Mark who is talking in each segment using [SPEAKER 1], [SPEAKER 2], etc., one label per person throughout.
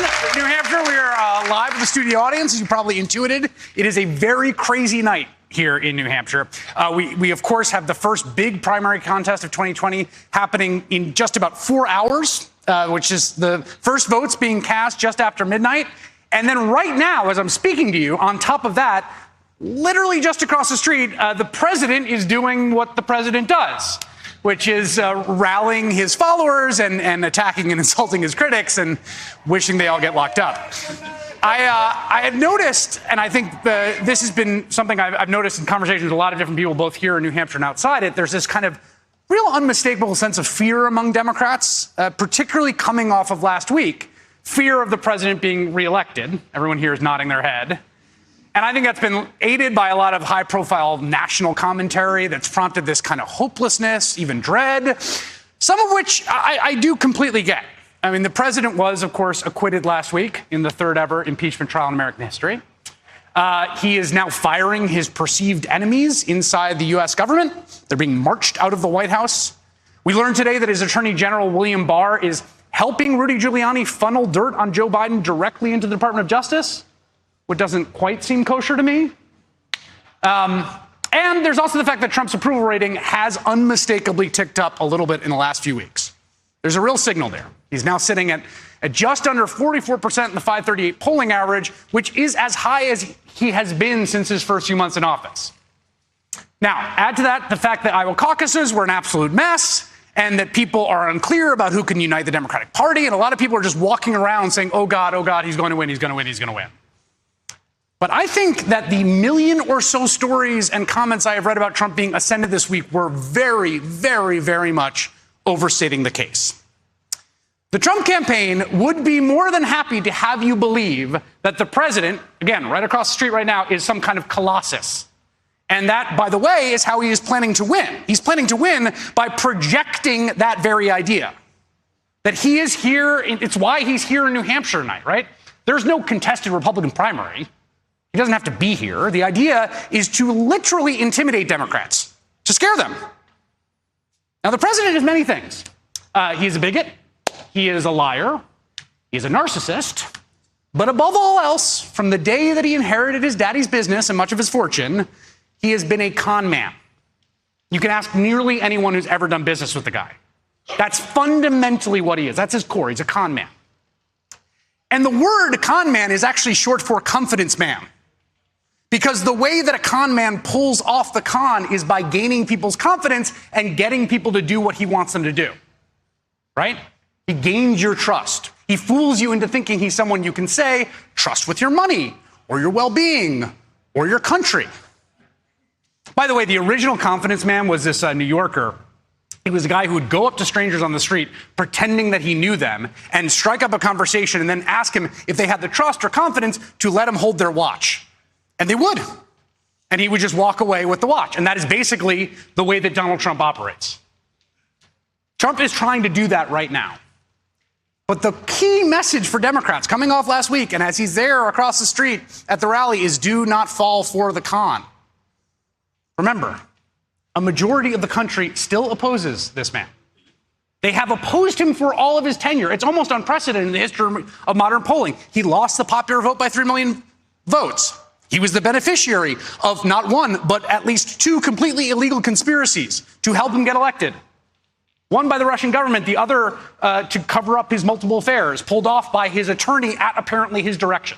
[SPEAKER 1] New Hampshire. We are live with the studio audience, as you probably intuited. It is a very crazy night here in New Hampshire. We of course, have the first big primary contest of 2020 happening in just about 4 hours, which is the first votes being cast just after midnight. And then right now, as I'm speaking to you, on top of that, literally just across the street, the president is doing what the president does, which is rallying his followers and attacking and insulting his critics and wishing they all get locked up. I had noticed, and I think this has been something I've noticed in conversations with a lot of different people, both here in New Hampshire and outside it, there's this kind of real unmistakable sense of fear among Democrats, particularly coming off of last week. Fear of the president being reelected. Everyone here is nodding their head. And I think that's been aided by a lot of high-profile national commentary that's prompted this kind of hopelessness, even dread, some of which I do completely get. I mean, the president was, of course, acquitted last week in the third ever impeachment trial in American history. He is now firing his perceived enemies inside the U.S. government. They're being marched out of the White House. We learned today that his Attorney General, William Barr, is helping Rudy Giuliani funnel dirt on Joe Biden directly into the Department of Justice, which doesn't quite seem kosher to me. And there's also the fact that Trump's approval rating has unmistakably ticked up a little bit in the last few weeks. There's a real signal there. He's now sitting at just under 44% in the 538 polling average, which is as high as he has been since his first few months in office. Now, add to that the fact that Iowa caucuses were an absolute mess and that people are unclear about who can unite the Democratic Party. And a lot of people are just walking around saying, oh, God, he's going to win, he's going to win, he's going to win. But I think that the million or so stories and comments I have read about Trump being ascended this week were very, very, very much overstating the case. The Trump campaign would be more than happy to have you believe that the president, again, right across the street right now, is some kind of colossus. And that, by the way, is how he is planning to win. He's planning to win by projecting that very idea. That he is here, it's why he's here in New Hampshire tonight, right? There's no contested Republican primary. He doesn't have to be here. The idea is to literally intimidate Democrats, to scare them. Now, the president is many things. He is a bigot. He is a liar. He is a narcissist. But above all else, from the day that he inherited his daddy's business and much of his fortune, he has been a con man. You can ask nearly anyone who's ever done business with the guy. That's fundamentally what he is. That's his core. He's a con man. And the word con man is actually short for confidence man. Because the way that a con man pulls off the con is by gaining people's confidence and getting people to do what he wants them to do. Right? He gains your trust. He fools you into thinking he's someone you can say, trust with your money, or your well-being, or your country. By the way, the original confidence man was this New Yorker. He was a guy who would go up to strangers on the street, pretending that he knew them, and strike up a conversation and then ask him if they had the trust or confidence to let him hold their watch. And they would. And he would just walk away with the watch. And that is basically the way that Donald Trump operates. Trump is trying to do that right now. But the key message for Democrats coming off last week, and as he's there across the street at the rally, is do not fall for the con. Remember, a majority of the country still opposes this man. They have opposed him for all of his tenure. It's almost unprecedented in the history of modern polling. He lost the popular vote by 3 million votes. He was the beneficiary of not one, but at least 2 completely illegal conspiracies to help him get elected. One by the Russian government, the other to cover up his multiple affairs, pulled off by his attorney at apparently his direction.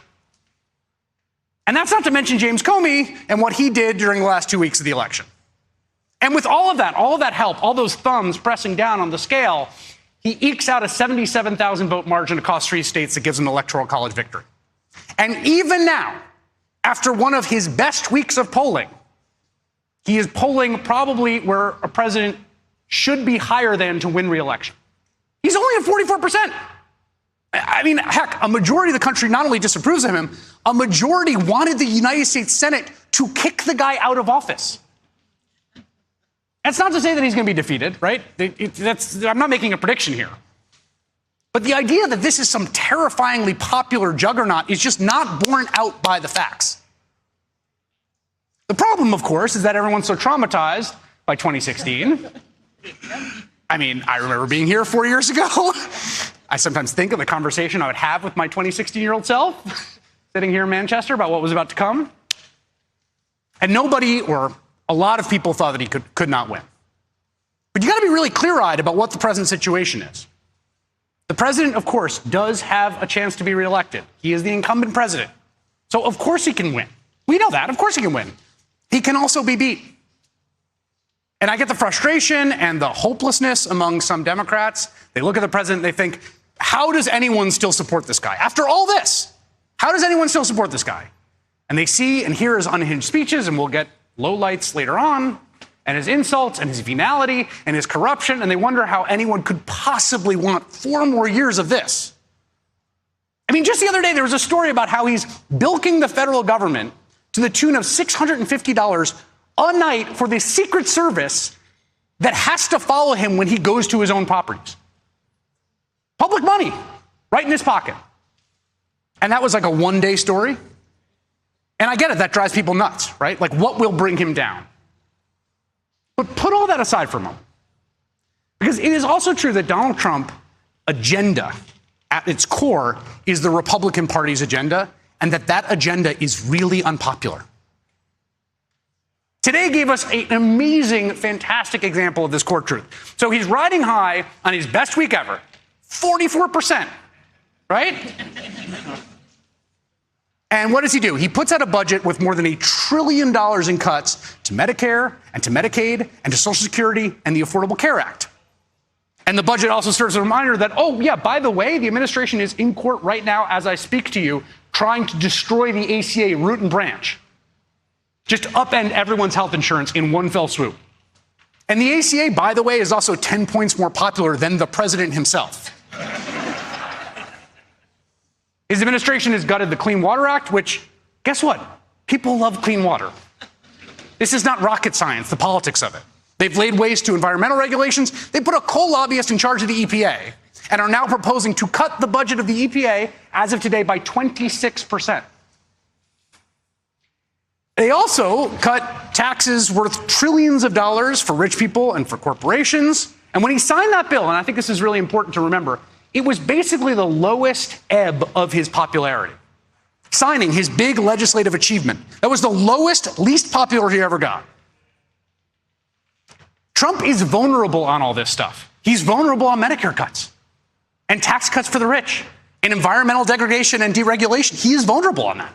[SPEAKER 1] And that's not to mention James Comey and what he did during the last 2 weeks of the election. And with all of that help, all those thumbs pressing down on the scale, he ekes out a 77,000 vote margin across 3 states that gives him an electoral college victory. And even now, after one of his best weeks of polling, he is polling probably where a president should be higher than to win re-election. He's only at 44%. I mean, heck, a majority of the country not only disapproves of him, a majority wanted the United States Senate to kick the guy out of office. That's not to say that he's going to be defeated, right? I'm not making a prediction here. But the idea that this is some terrifyingly popular juggernaut is just not borne out by the facts. The problem, of course, is that everyone's so traumatized by 2016. I mean, I remember being here 4 years ago. I sometimes think of the conversation I would have with my 16-year-old self sitting here in Manchester about what was about to come. And nobody, or a lot of people, thought that he could not win. But you got to be really clear-eyed about what the present situation is. The president, of course, does have a chance to be reelected. He is the incumbent president. So of course he can win. We know that. Of course he can win. He can also be beat. And I get the frustration and the hopelessness among some Democrats. They look at the president, they think, how does anyone still support this guy? After all this, how does anyone still support this guy? And they see and hear his unhinged speeches, and we'll get lowlights later on, and his insults and his venality and his corruption, and they wonder how anyone could possibly want 4 more years of this. I mean, just the other day, there was a story about how he's bilking the federal government to the tune of $650 a night for the Secret Service that has to follow him when he goes to his own properties. Public money, right in his pocket. And that was like a one-day story. And I get it, that drives people nuts, right? Like, what will bring him down? But put all that aside for a moment. Because it is also true that Donald Trump's agenda, at its core, is the Republican Party's agenda, and that agenda is really unpopular. Today gave us an amazing, fantastic example of this core truth. So he's riding high on his best week ever, 44%, right? And what does he do? He puts out a budget with more than $1 trillion in cuts to Medicare and to Medicaid and to Social Security and the Affordable Care Act. And the budget also serves as a reminder that, oh, yeah, by the way, the administration is in court right now as I speak to you, trying to destroy the ACA root and branch. Just upend everyone's health insurance in one fell swoop. And the ACA, by the way, is also 10 points more popular than the president himself. His administration has gutted the Clean Water Act, which, guess what? People love clean water. This is not rocket science, the politics of it. They've laid waste to environmental regulations. They put a coal lobbyist in charge of the EPA and are now proposing to cut the budget of the EPA as of today by 26%. They also cut taxes worth trillions of dollars for rich people and for corporations. And when he signed that bill, and I think this is really important to remember, it was basically the lowest ebb of his popularity. Signing his big legislative achievement. That was the lowest, least popular he ever got. Trump is vulnerable on all this stuff. He's vulnerable on Medicare cuts and tax cuts for the rich and environmental degradation and deregulation. He is vulnerable on that.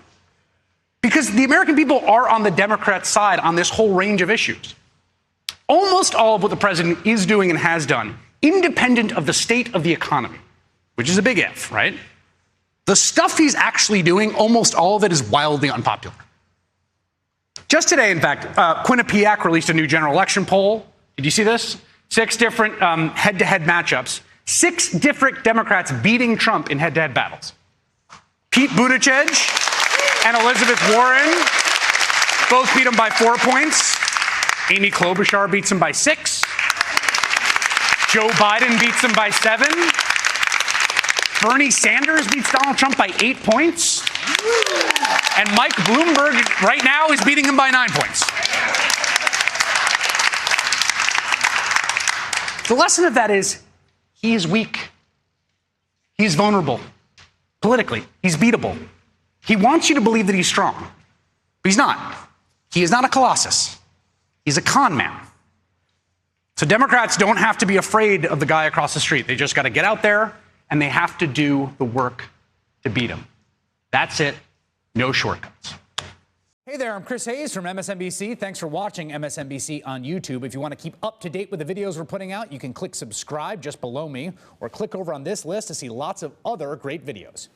[SPEAKER 1] Because the American people are on the Democrat side on this whole range of issues. Almost all of what the president is doing and has done, independent of the state of the economy, which is a big if, right? The stuff he's actually doing, almost all of it is wildly unpopular. Just today, in fact, Quinnipiac released a new general election poll. Did you see this? 6 different head-to-head matchups. 6 different Democrats beating Trump in head-to-head battles. Pete Buttigieg and Elizabeth Warren both beat him by 4 points. Amy Klobuchar beats him by 6. Joe Biden beats him by 7. Bernie Sanders beats Donald Trump by 8 points. And Mike Bloomberg right now is beating him by 9 points. The lesson of that is he is weak. He's vulnerable. Politically, he's beatable. He wants you to believe that he's strong, but he's not. He is not a colossus. He's a con man. So Democrats don't have to be afraid of the guy across the street. They just got to get out there and they have to do the work to beat him. That's it. No shortcuts.
[SPEAKER 2] Hey there, I'm Chris Hayes from MSNBC. Thanks for watching MSNBC on YouTube. If you want to keep up to date with the videos we're putting out, you can click subscribe just below me or click over on this list to see lots of other great videos.